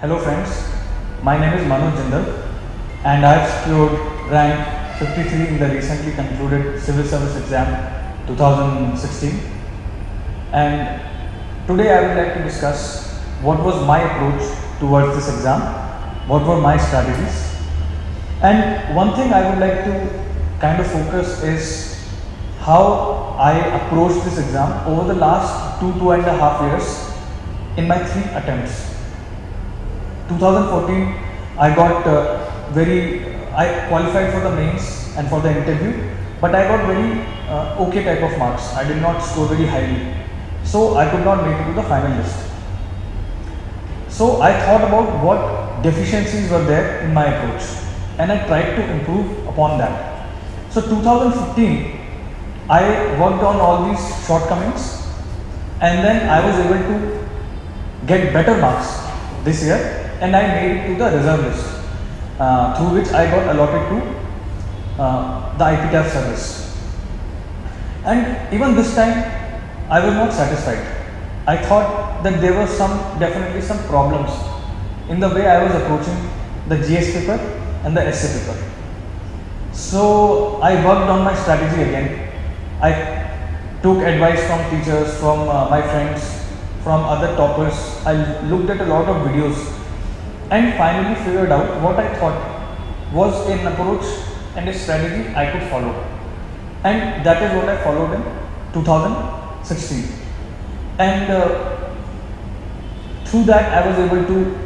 Hello friends, my name is Manuj Jindal and I have secured rank 53 in the recently concluded Civil Service Exam 2016, and today I would like to discuss what was my approach towards this exam, what were my strategies, and one thing I would like to kind of focus is how I approached this exam over the last 2.5 years in my 3 attempts. 2014 I got I qualified for the mains and for the interview, but I got very okay type of marks. I did not score very highly, so I could not make it to the final list. So I thought about what deficiencies were there in my approach and I tried to improve upon that. So 2015 I worked on all these shortcomings and then I was able to get better marks this year, and I made it to the reserve list, through which I got allotted to the IPTAF service. And even this time, I was not satisfied. I thought that there were definitely some problems in the way I was approaching the GS paper and the essay paper. So I worked on my strategy again. I took advice from teachers, from my friends, from other toppers. I looked at a lot of videos and finally figured out what I thought was an approach and a strategy I could follow, and that is what I followed in 2016, and through that I was able to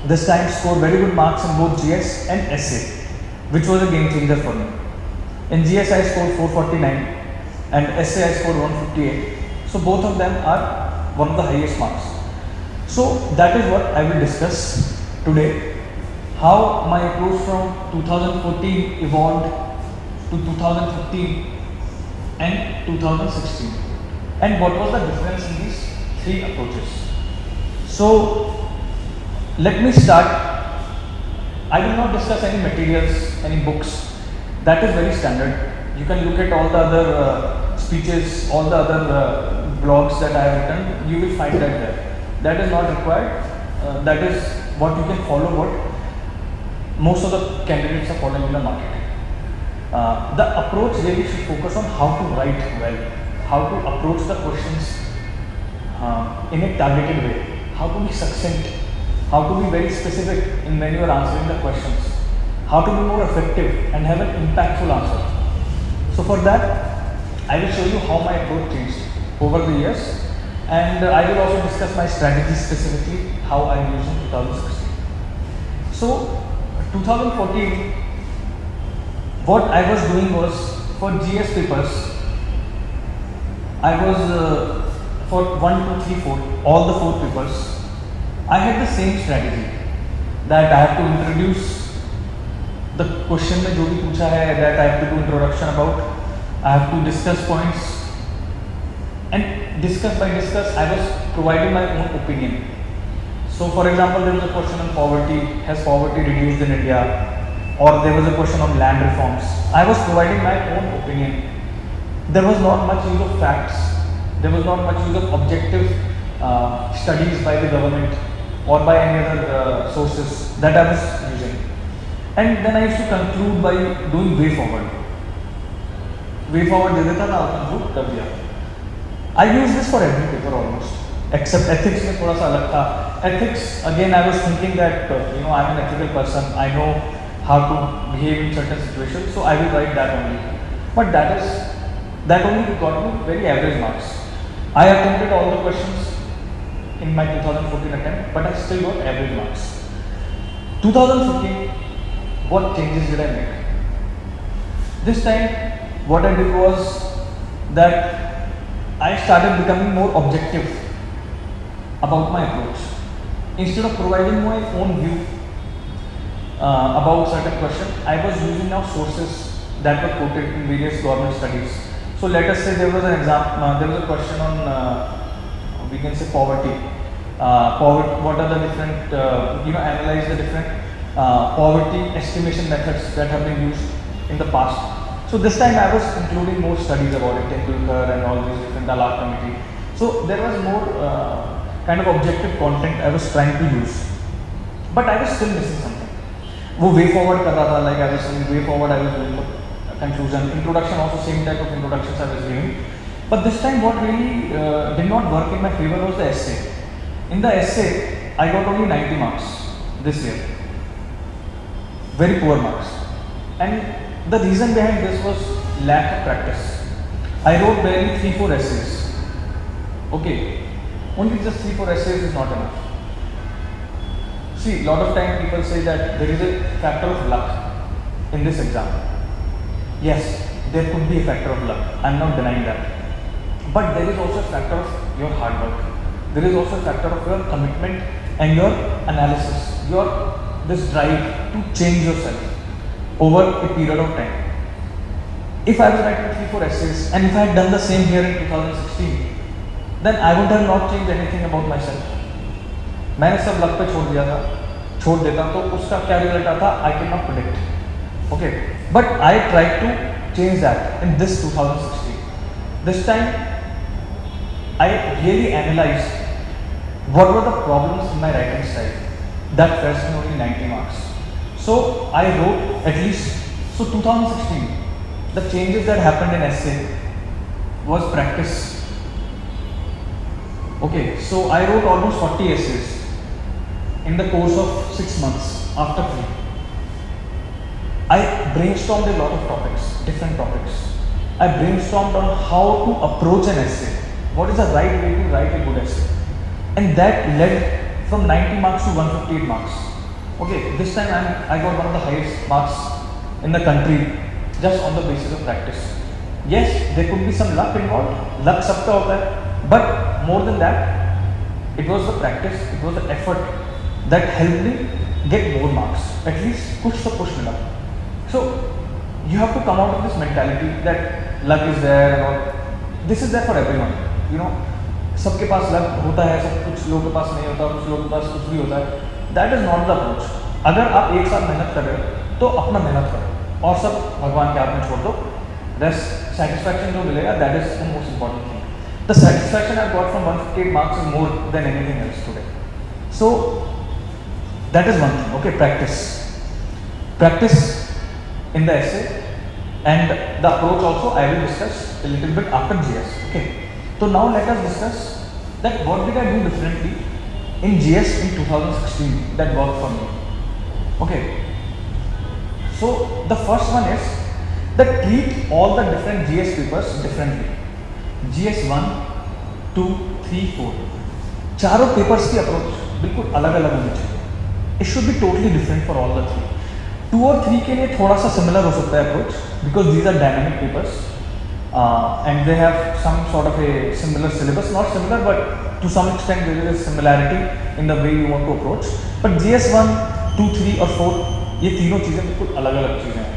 this time score very good marks in both GS and essay, which was a game changer for me. In GS I scored 449 and essay I scored 158, so both of them are one of the highest marks. So that is what I will discuss today, how my approach from 2014 evolved to 2015 and 2016, and what was the difference in these 3 approaches. So let me start. I will not discuss any materials, any books. That is very standard. You can look at all the other speeches, all the other blogs that I have written. You will find that there. That is not required. That is what you can follow, what most of the candidates are following in the market. The approach really should focus on how to write well, how to approach the questions in a targeted way, how to be succinct, how to be very specific in when you are answering the questions, how to be more effective and have an impactful answer. So for that, I will show you how my approach changed over the years, and I will also discuss my strategy specifically, how I am using 2016. So 2014, what I was doing was, for GS papers, I was for 1, 2, 3, 4, all the 4 papers, I had the same strategy, that I have to introduce the question में जो भी पूछा है, that I have to do introduction about, I have to discuss points, and discuss I was providing my own opinion. So for example, there was a question on poverty, has poverty reduced in India, or there was a question on land reforms. I was providing my own opinion. There was not much use of facts, there was not much use of objective studies by the government or by any other sources that I was using. And then I used to conclude by doing way forward. Way forward दे देता था, conclude कर दिया. I use this for every paper almost, except ethics में थोड़ा सा अलग था. Ethics, again I was thinking that I am an ethical person, I know how to behave in certain situations, so I will write that only. But that only got me very average marks. I attempted all the questions in my 2014 attempt, but I still got average marks. 2015, what changes did I make? This time, what I did was that I started becoming more objective about my approach. Instead of providing my own view about certain questions, I was using now sources that were quoted in various government studies. So let us say there was an exam, there was a question on, we can say poverty. What are the different, analyze the different poverty estimation methods that have been used in the past. So this time I was including more studies about it, Tendulkar and all these different Dalal committee. So there was more kind of objective content I was trying to use. but I was still missing something. वो way forward कर रहा था, like I was saying way forward, I was doing the conclusion, introduction also same type of introductions I was giving. But this time what really did not work in my favor was the essay. In the essay, I got only 90 marks this year. Very poor marks. And the reason behind this was lack of practice. I wrote barely 3-4 essays. Okay, only just 3-4 essays is not enough. See, lot of time people say that there is a factor of luck in this exam. Yes, there could be a factor of luck. I am not denying that. But there is also a factor of your hard work. There is also a factor of your commitment and your analysis, your this drive to change yourself over a period of time. If I was writing 3-4 essays and if I had done the same here in 2016, then I would have not changed anything about myself. मैंने सब luck पे छोड़ देता तो उसका क्या result आता I cannot predict. Okay, but I tried to change that in this 2016. This time I really analyzed what were the problems in my writing style that fetched me only 90 marks. So I wrote at least, so 2016, the changes that happened in essay was practice. Okay, so I wrote almost 40 essays in the course of 6 months after 3. I brainstormed a lot of topics, different topics. I brainstormed on how to approach an essay. What is the right way to write a good essay? And that led from 90 marks to 158 marks. Okay, this time I got one of the highest marks in the country just on the basis of practice. Yes, there could be some luck involved. Luck sabka hota hai. But more than that, it was the practice, it was the effort that helped me get more marks. At least kuch to push mila. So you have to come out of this mentality that luck is there and all. This is there for everyone. You know, सबके पास luck होता है, सब कुछ लोगों के पास नहीं होता, कुछ लोगों के पास कुछ भी होता है. That is not the approach. अगर आप एक साथ मेहनत कर रहे हो तो अपना मेहनत करो और सब भगवान के हाथ में छोड़ दो. Rest satisfaction जो मिलेगा, that is the most important thing. The satisfaction I got from 158 marks is more than anything else today. So that is one thing. Okay, practice in the essay, and the approach also I will discuss a little bit after GS. Okay. So now let us discuss that what did I do differently in GS in 2016 that worked for me. Okay. So the first one is that treat all the different GS papers differently. GS 1, 2, 3, 4. चारों papers की approach बिल्कुल अलग-अलग होनी चाहिए. It should be totally different for all the 3. 2 और 3 के लिए थोड़ा सा similar हो सकता है approach because these are dynamic papers. And they have some sort of a similar syllabus, not similar but to some extent there is a similarity in the way you want to approach. But GS1, 2, 3 और 4 ये तीनों चीज़ें बिल्कुल अलग-अलग चीज़ें हैं.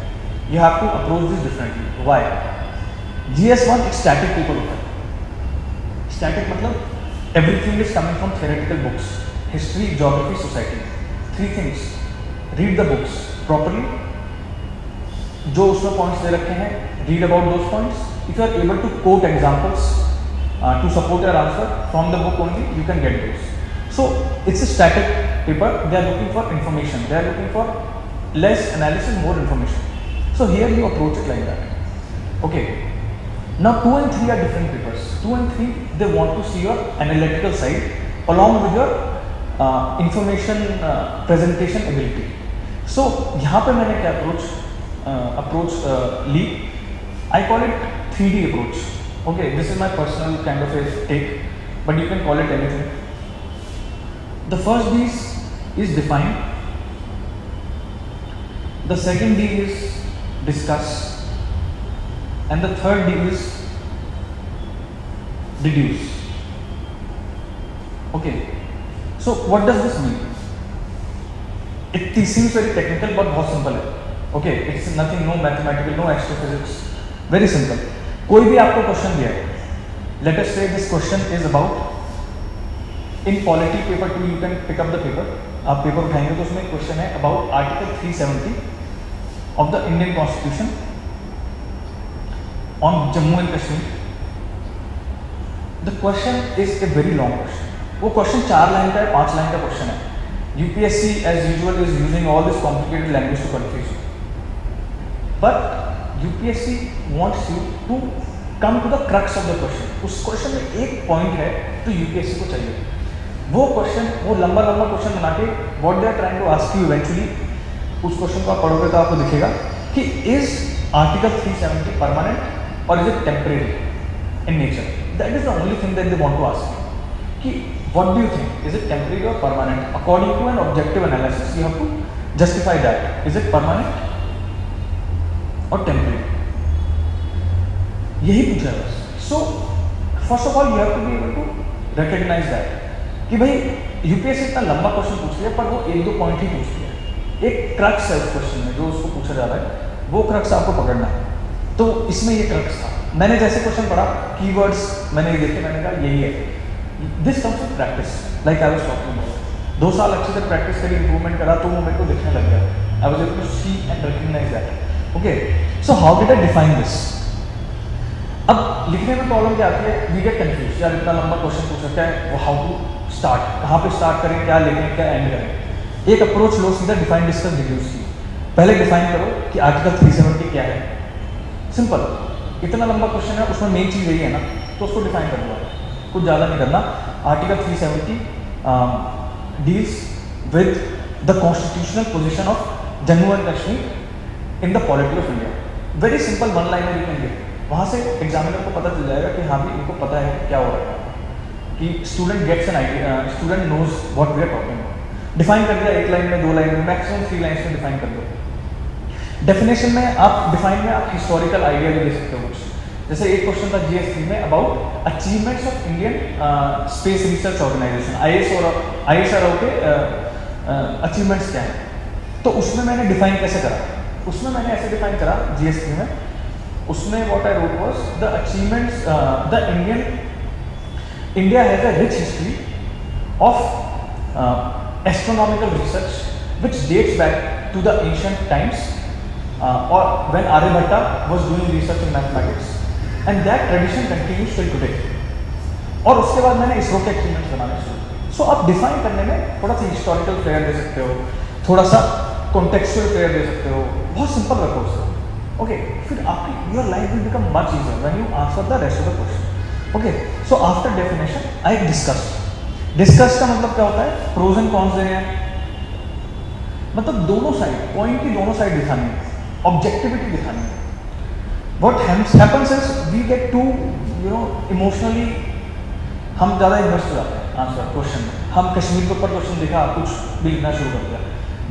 You have to approach this differently. Why? GS1 एक static paper होता है. Static मतलब everything is coming from theoretical books, history, geography, society. 3 things. Read the books properly. जो उसमें points दे रखे हैं, read about those points. If you are able to quote examples to support your answer from the book only, you can get those. So it's a static paper. They are looking for information. They are looking for less analysis, more information. So here you approach it like that. Okay. Now 2 and 3 are different papers. 2 and 3 they want to see your analytical side along with your information presentation ability. So यहाँ पे मैंने क्या approach Lee. I call it 3D approach. Okay, this is my personal kind of a take, but you can call it anything. The first D is define. The second D is discuss. And the third D is deduce. Okay, so what does this mean? It seems very technical but बहुत simple है. Okay, it's nothing, no mathematical, no astrophysics. Very simple. कोई भी आपको question दिया है, let us say this question is about in polity paper 2 you can pick up the paper. आप paper उठाएंगे तो उसमें क्वेश्चन है about article 370 of the Indian Constitution on Jammu and Kashmir. The question is a very long question. वो question 4 line का है, 5 line का question है. UPSC as usual is using all this complicated language to confuse you, but UPSC wants you to come to the crux of the question. उस question में एक point है तो UPSC को चाहिए, वो क्वेश्चन, वो लंबा क्वेश्चन बना के what they are trying to ask you eventually, उस क्वेश्चन को आप पढ़ोगे तो आपको दिखेगा कि इज आर्टिकल 370 परमानेंट और is it temporary in nature. That is the only thing that they want to ask you कि what do you think, is it temporary और permanent. According to an objective analysis you have to justify that, is it permanent और temporary. यही पूछा है बस. So first of all you have to be able to recognise that कि भाई UPSC इतना लंबा क्वेश्चन पूछ लिया पर वो एक दो पॉइंट ही पूछ लिया. एक क्रक्स है उस क्वेश्चन में जो उसको पूछा जा रहा है, वो क्रक्स आपको पकड़ना है. तो इसमें ये क्रक्स था. मैंने जैसे क्वेश्चन पढ़ा, कीवर्ड्स मैंने देखे, मैंने कहा यही है. This comes with practice, like I was talking about. 2 साल अच्छे से प्रैक्टिस करी, इंप्रूवमेंट करा, तो वो मेरे को दिखने लग गया. I was able to see and recognise that. Okay, so how did I define this. अब लिखने में प्रॉब्लम क्या आती है, वी गेट कंफ्यूज. यार इतना लंबा क्वेश्चन पूछ सकता है, वो हाउ टू स्टार्ट, कहाँ पे स्टार्ट करें, क्या लिखें, क्या एंड करें. एक अप्रोच लो, सीधा डिफाइन, डिस्कस, डिड्यूस की. पहले डिफाइन करो कि आर्टिकल 370 क्या है. सिंपल, इतना लंबा क्वेश्चन है, उसमें मेन चीज़ यही है ना, तो उसको डिफाइन कर दो. कुछ ज़्यादा नहीं करना. Article 370 deals with the constitutional position of Jammu and Kashmir in the polity of India. Very simple, one liner you can get. वहाँ से एग्जामिनर को पता चल जाएगा कि हाँ भी इनको पता है क्या हो रहा है, कि student gets an idea, student knows what we are talking about. Define कर दिया, एक लाइन में, 2 लाइन में, मैक्सिमम 3 लाइन्स में डिफाइन कर दो. डेफिनेशन में आप डिफाइन में आप हिस्टोरिकल आइडिया भी दे सकते हो कुछ. जैसे एक क्वेश्चन था GS3 में about achievements of Indian space research organisation, IAS के अचीवमेंट्स क्या हैं. तो उसमें मैंने डिफाइन कैसे करा, उसमें मैंने ऐसे डिफाइन करा GS3 में. उसमें what I wrote was the achievements, the India has a rich history of astronomical research which dates back to the ancient times, or when Aryabhatta was doing research in mathematics, and that tradition continues till today. और उसके बाद मैंने इसरो के achievements बनाने शुरू किए. सो आप define करने में थोड़ा सा हिस्टोरिकल फ्लेयर दे सकते हो, थोड़ा सा कॉन्टेक्चुअल फ्लेयर दे सकते हो, बहुत सिंपल रखो उसको. ओके, फिर आपकी your life will become much easier when you answer the rest of the question. Okay, so after definition I discuss का मतलब क्या होता है, प्रोज एंड कॉन्स देने हैं, मतलब दोनों साइड, पॉइंट की दोनों साइड दिखानी है, ऑब्जेक्टिविटी दिखानी है. What happens is we get to emotionally, हम ज़्यादा इन्वेस्ट हो जाते हैं आंसर क्वेश्चन में. हम कश्मीर के ऊपर क्वेश्चन देखा, कुछ भी लिखना शुरू कर दिया.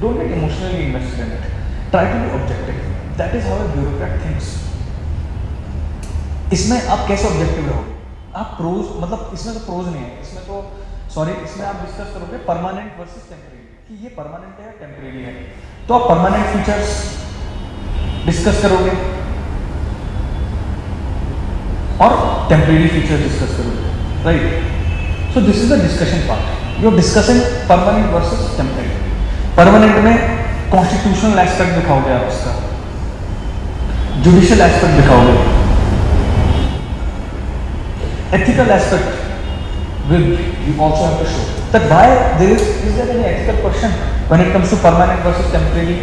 Don't get emotionally invested in it, try to be objective. That is how a bureaucrat thinks. इसमें आप कैसे ऑब्जेक्टिव रहोगे, आप प्रोज, मतलब इसमें तो प्रोज नहीं है, इसमें तो सॉरी, इसमें आप डिस्कस करोगे परमानेंट वर्सेस टेम्परेरी, कि ये परमानेंट है या टेम्परेरी है. तो आप परमानेंट फीचर्स डिस्कस करोगे और टेम्परेरी फीचर्स डिस्कस करोगे, right. So this is the discussion part. You are discussing permanent versus temporary. Permanent में कॉन्स्टिट्यूशनल एस्पेक्ट दिखाओगे आप, इसका जुडिशियल एस्पेक्ट दिखाओगे, ethical aspect will you also have to show that why there is there any ethical question when it comes to permanent versus temporary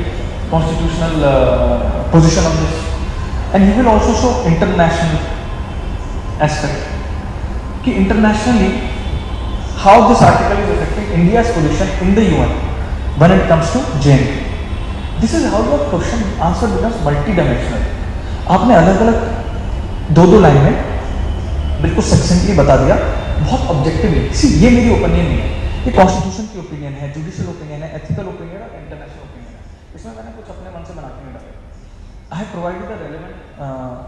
constitutional position of this. And you will also show international aspect, ki internationally how this article is affecting India's position in the UN when it comes to JNK. This is how your question answer becomes multi-dimensional. आपने अलग अलग 2-2 line में बिल्कुल सक्सेंटली बता दिया, बहुत objectively. सी, ये मेरी ओपिनियन नहीं है, ये कॉन्स्टिट्यूशन की ओपिनियन है, जुडिशियल ओपिनियन है, एथिकल ओपिनियन है, इंटरनेशनल ओपिनियन है. इसमें मैंने कुछ अपने मन से बना के नहीं डाला. I have provided the relevant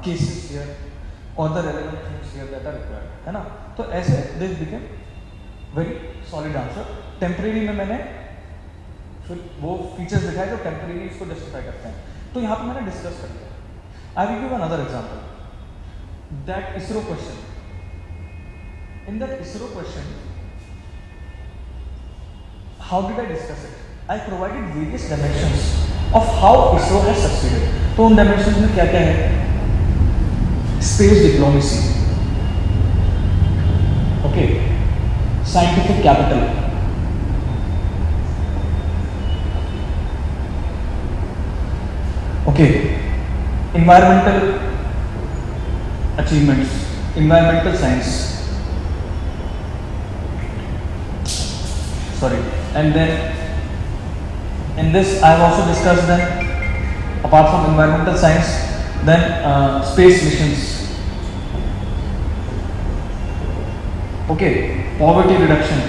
cases here और the relevant things here that are required, है ना. तो ऐसे this became very solid answer. Temporary में मैंने फिर वो फीचर्स दिखाए जो टेम्परेरी इसको जस्टिफाई करते हैं. तो यहाँ पे मैंने डिस्कस कर दिया. I will give another example, that ISRO question. In that ISRO question, how did I discuss it? I provided various dimensions of how ISRO has succeeded. तो उन dimensions में क्या क्या है? Space diplomacy, okay, scientific capital, Okay, environmental achievements, environmental science. Sorry, and then in this I have also discussed then, apart from environmental science, then space missions. Okay, poverty reduction.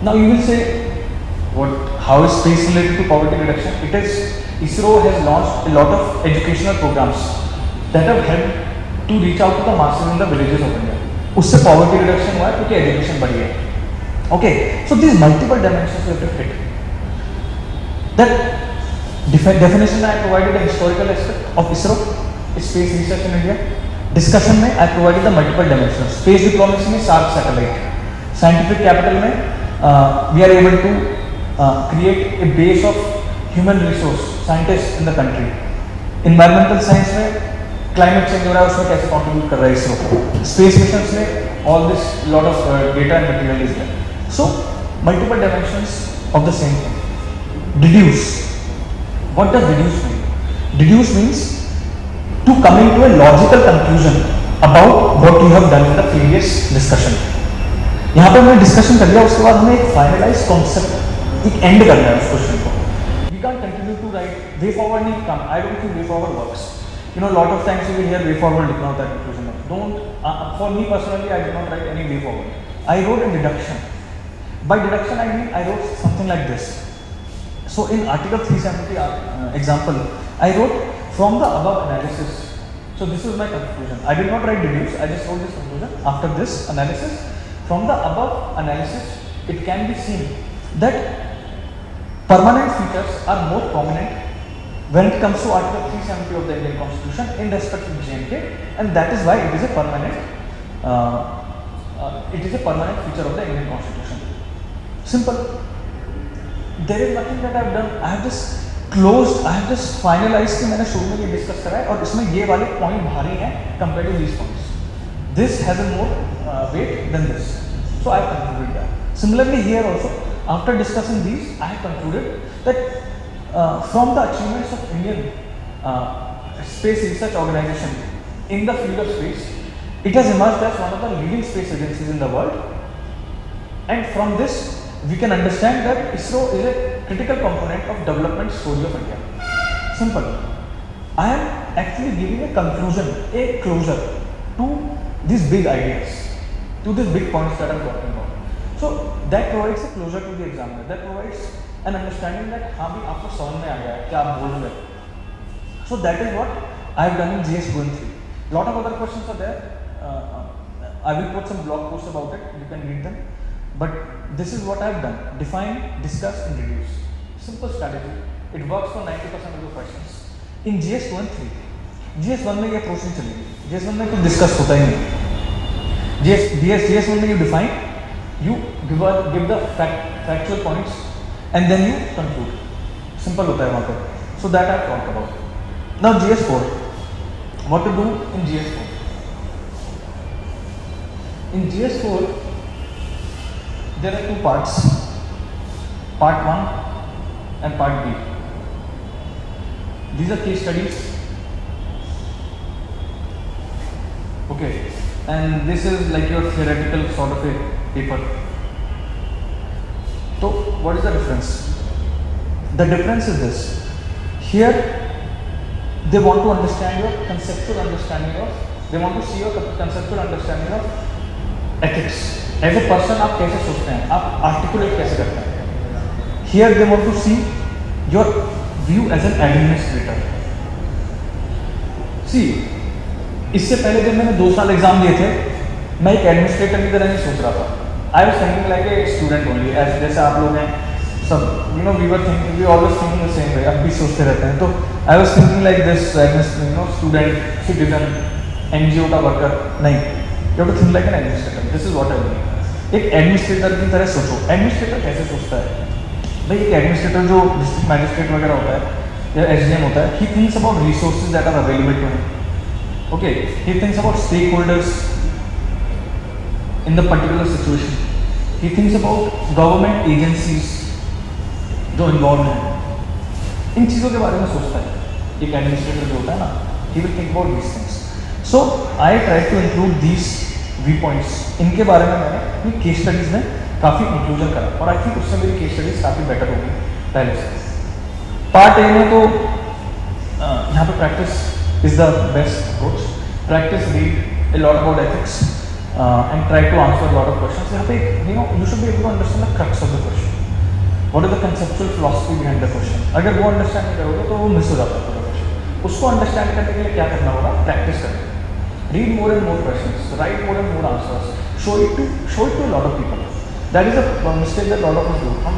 Now you will say, how is space related to poverty reduction? It is, ISRO has launched a lot of educational programs that have helped to reach out to the masses in the villages of India. उससे poverty reduction हुआ है क्योंकि education बढ़ी है. Okay, so these multiple dimensions we have to fit. That definition I provided the historical aspect of ISRO, space research in India. Discussion में I provided the multiple dimensions. Space diplomacy में SARC satellite. Scientific capital में we are able to create a base of human resource scientists in the country. Environmental science में climate change हो रहा है, उसमें कैसे contribute कर रहा है ISRO. Space missions में all this lot of data and material is there. So multiple dimensions of the same thing. Deduce. What does deduce mean? Deduce means to come into a logical conclusion about what you have done in the previous discussion. यहाँ पे हमने discussion कर लिया, उसके बाद हमें एक finalise concept, एक एंड करना है उस क्वेश्चन को. We can't continue to write way forward नहीं come. I don't think way forward works. You know, lot of times you will hear way forward लिखना होता है conclusion में. Don't. For me personally, I did not write any way forward. I wrote a deduction. By deduction I mean I wrote something like this. So in article 370 example, I wrote from the above analysis. So this is my conclusion. I did not write deduce. I just wrote this conclusion. After this analysis, from the above analysis, it can be seen that permanent features are more prominent when it comes to Article 370 of the Indian Constitution in respect to J&K, and that is why it is a permanent feature of the Indian Constitution. Simple. There is nothing that I have done. I have just closed. I have just finalized कि मैंने शुरू में ये discuss करा है और इसमें ये वाले पॉइंट भारी हैं compared to these points. This has a more weight than this. So I have concluded that. Similarly here also, after discussing these, I have concluded that from the achievements of Indian Space Research Organization in the field of space, it has emerged as one of the leading space agencies in the world. And from this, we can understand that ISRO is a critical component of development story of India. Simple. I am actually giving a conclusion, a closure to these big ideas, to these big points that I am talking about. So that provides a closure to the examiner. That provides an understanding that हाँ भी आपको समझ में आ गया है क्या आप बोल रहे हो. So that is what I have done in GS 2 and 3. Lot of other questions are there. I will put some blog posts about it. You can read them. But this is what I have done. Define, discuss, and reduce. Simple strategy. It works for 90% of the questions. In GS 2 and 3. GS 1 में ये approach नहीं चलेगी. GS 1 में कुछ discuss होता ही नहीं. GS 1 में you define, you give the factual points, and then you conclude. Simple होता है वहाँ पे. So that I have talked about. Now GS 4. What to do in GS 4? In GS 4, there are two parts. Part 1 and Part B. These are case studies. Okay, and this is like your theoretical sort of a paper. So what is the difference? The difference is this. Here they want to understand your conceptual understanding of, they want to see your conceptual understanding of ethics. As a person आप कैसे सोचते हैं, आप articulate कैसे करते हैं. Here they want to see your view as an administrator. See, इससे पहले जब मैंने 2 साल एग्जाम दिए थे, मैं एक एडमिनिस्ट्रेटर की तरह नहीं सोच रहा था. I was thinking like a student only, as जैसे आप लोग हैं सब, you know, we always thinking the same way. अब भी सोचते रहते हैं. तो I was thinking like this, you know, student, citizen, NGO का वर्कर. नहीं, you have to think like an administrator. This is what I mean. एक administrator की तरह सोचो. एडमिनिस्ट्रेटर कैसे सोचता है भाई? एक एडमिनिस्ट्रेटर जो डिस्ट्रिक्ट मैजिस्ट्रेट वगैरह होता है या एसडीएम होता है, he thinks about resources that are available to him. Okay, he thinks about stakeholders in the particular situation. He thinks about government agencies जो involved हैं. इन चीज़ों के बारे में सोचता है। एक एडमिनिस्ट्रेटर जो होता है ना, he will think about these things. So I try to include these we points. इनके बारे में मैंने अपनी केस स्टडीज़ में काफ़ी इंक्लूजन करा, और आई थिंक उससे मेरी केस स्टडीज़ काफ़ी बेटर होगी पहले से। पार्ट ए में तो यहाँ पे practice is the best approach. Practice, read a lot about ethics and try to answer a lot of questions. यहाँ पे you should be able to understand the crux of the question. What is the conceptual philosophy behind the question? अगर वो understand नहीं करोगे तो वो miss हो जाता है पूरा क्वेश्चन। उसको अंडरस्टैंड करने के लिए क्या करना होगा? प्रैक्टिस करना। Read more and more questions, write more and more answers, show it to a lot of people. That is a mistake that a lot of us do. हम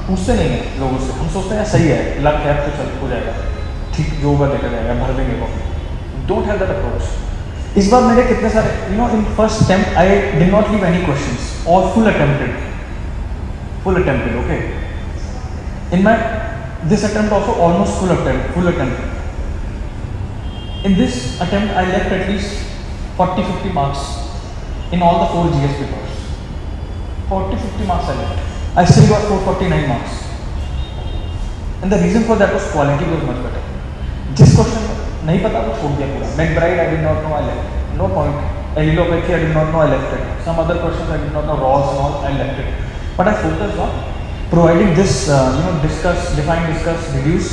पूछते नहीं हैं लोगों से, हम सोचते हैं सही है, लक है तो चल हो जाएगा, ठीक जो होगा देखा जाएगा, भर देंगे copy. Don't have that approach. इस बार मेरे कितने सारे in first attempt I did not leave any questions, all full attempted, okay. In my this attempt also almost full attempted. In this attempt I left at least 40-50 marks in all the 4 GS papers. 40-50 marks I left. I still got 449 marks. And the reason for that was quality was much better. जिस question नहीं पता वो छोड़ दिया पूरा. McBride I did not know, I left. No point. Allelopathy I did not know, I left it. Some other questions I did not know, Rawls and all, I left it. But I focused on providing this, discuss, define, discuss, reduce,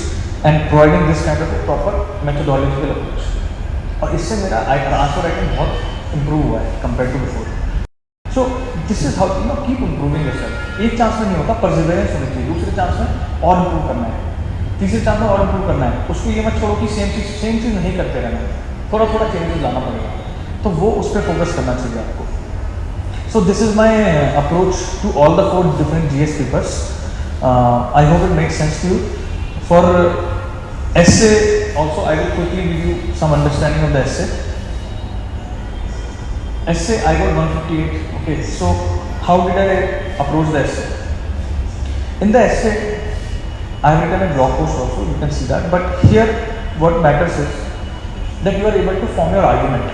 and providing this kind of a proper methodological approach. और इससे मेरा answer writing बहुत improve हुआ है compare to before. So this is how keep improving yourself. एक chance में नहीं होता, परसिवरेंस होनी चाहिए. दूसरे चांस में और इम्प्रूव करना है, तीसरे चांस में और इम्प्रूव करना है. उसको ये मत छोड़ो कि सेम चीज़ नहीं करते रहना, थोड़ा थोड़ा चेंजेस लाना पड़ेगा. तो वो उस पर फोकस करना चाहिए आपको. So this is my approach to all the 4 different GS papers. I hope it makes sense to you. For essay also I will quickly give you some understanding of the essay. Essay I got 158. Okay, so how did I approach the essay? In the essay I have written a blog post also, you can see that, but here what matters is that you are able to form your argument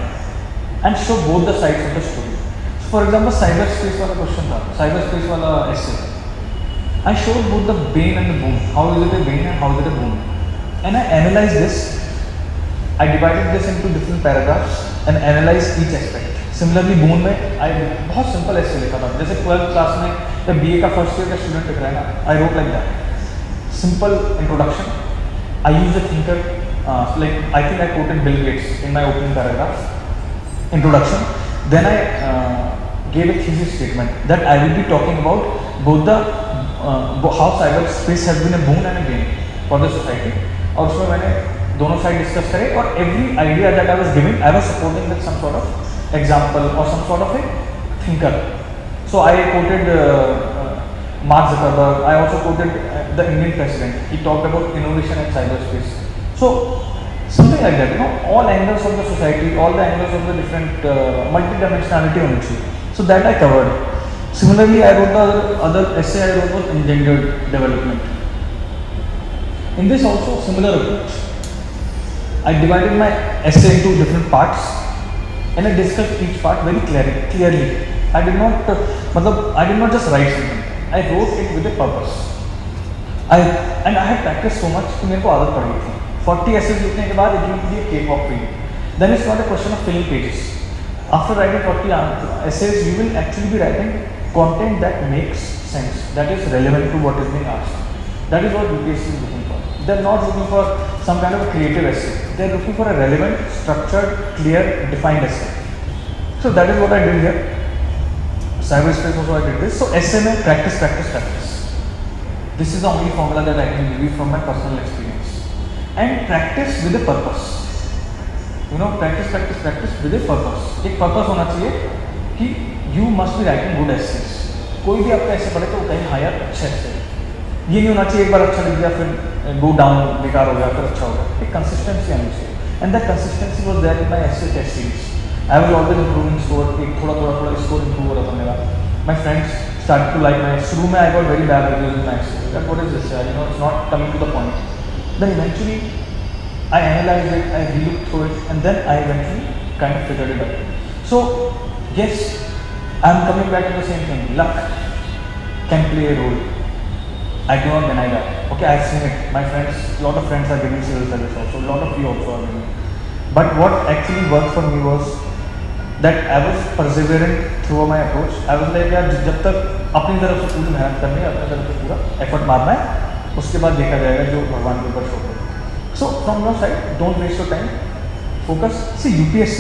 and show both the sides of the story. So for example, cyberspace वाला question था, cyberspace वाला essay, I showed both the bane and the boon. How is it a bane and how is it a boon? And I analyzed this. I divided this into different paragraphs and analyzed each aspect. Similarly, boon में I बहुत simple ऐसे लिखा था. जैसे 12th class में जब BA का first year का स्टूडेंट लिख रहा है ना, I wrote like that. Simple introduction. I used a thinker. Like I think I quoted Bill Gates in my opening paragraph. Introduction. Then I gave a thesis statement that I will be talking about both the how cyberspace has been a boon and a bane for the society. और उसमें मैंने दोनों side discuss करे, और every idea that I was giving, I was supporting with some sort of example or some sort of a thinker. So I quoted Mark Zuckerberg. I also quoted the Indian president. He talked about innovation in cyberspace. So something like that, all angles of the society, all the angles of the different multidimensionality on it. So that I covered. Similarly, I wrote the other essay I wrote was engendered development. In this also similar approach. I divided my essay into different parts and I discussed each part very clearly. I did not just write something. I wrote it with a purpose. I had practiced so much कि मेरे को आदत पड़ गई थी. 40 essays लिखने के बाद it will be a cakewalk for you. Then it's not a question of filling pages. After writing 40 essays, you will actually be writing content that makes sense, that is relevant to what is being asked. That is what UPSC is looking for. They are not looking for some kind of a creative essay. They are looking for a relevant, structured, clear, defined essay. So that is what I did here. Cyberspace also I did this. So essay mein practice. This is the only formula that I can give you from my personal experience. And practice with a purpose. Practice with a purpose. एक purpose होना चाहिए कि you must be writing good essays. कोई भी आपका ऐसे पढ़े तो वो कहीं हायर अच्छे ऐसे. ये नहीं होना चाहिए एक बार अच्छा लिख दिया फिर go down बेकार हो गया फिर अच्छा हो गया. एक consistency आनी चाहिए. And that consistency was there in my essay test series. I was always improving score. एक थोड़ा score improve हो रहा था मेरा. My friends started to like my. शुरू में I got very bad reviews in my essay. That what is this? It's not coming to the point. Then eventually I analyzed it, I relooked through it, and then I eventually kind of figured it out. So yes, I'm coming back to the same thing. Luck can play a role. I do not deny that. Okay, I've seen it. My friends, a lot of friends are giving civil service also. A lot of you also are giving. But what actually worked for me was that I was persevering through my approach. I was like, यार जब तक अपनी तरफ से पूरी मेहनत करनी है, अपनी तरफ से पूरा एफर्ट मारना है, उसके बाद देखा जाएगा जो भगवान के ऊपर छोड़ दे. So from your side, don't waste your time. Focus. See, UPSC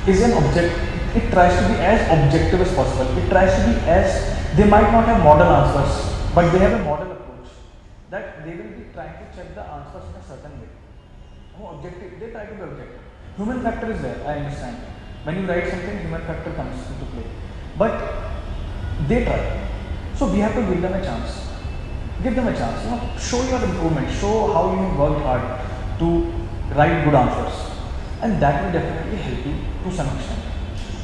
is an object. It tries to be as objective as possible. It tries to be as, they might not have model answers, but they have a model approach. That they will be trying to check the answers in a certain way. Objective, they try to be objective. Human factor is there, I understand. When you write something, human factor comes into play. But they try. So we have to give them a chance. Give them a chance. You know, show your improvement. Show how you worked hard to write good answers, and that will definitely help you to some extent.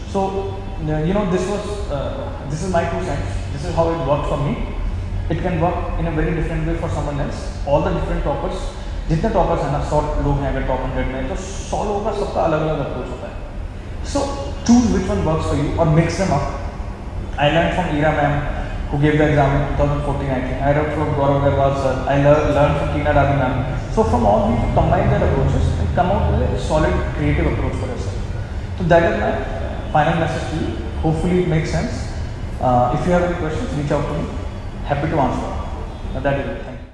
So you know, this is my 2 cents. This is how it worked for me. It can work in a very different way for someone else. All the different toppers, जितने toppers हैं ना, 100 लोग हैं अगर top 100 में, तो 100 लोगों का सबका अलग अलग अप्रोच होता है. So choose which one works for you or mix them up. I learned from Ira ma'am, who gave the exam in 2014, I think. I learned from Gaurav Agarwal sir. I learned from Tina Ravi ma'am. So from all these, combine their approaches and come out with a solid creative approach for yourself. So that is my final message to you. Hopefully it makes sense. If you have any questions, reach out to me. Happy to answer. That is it. Thank you.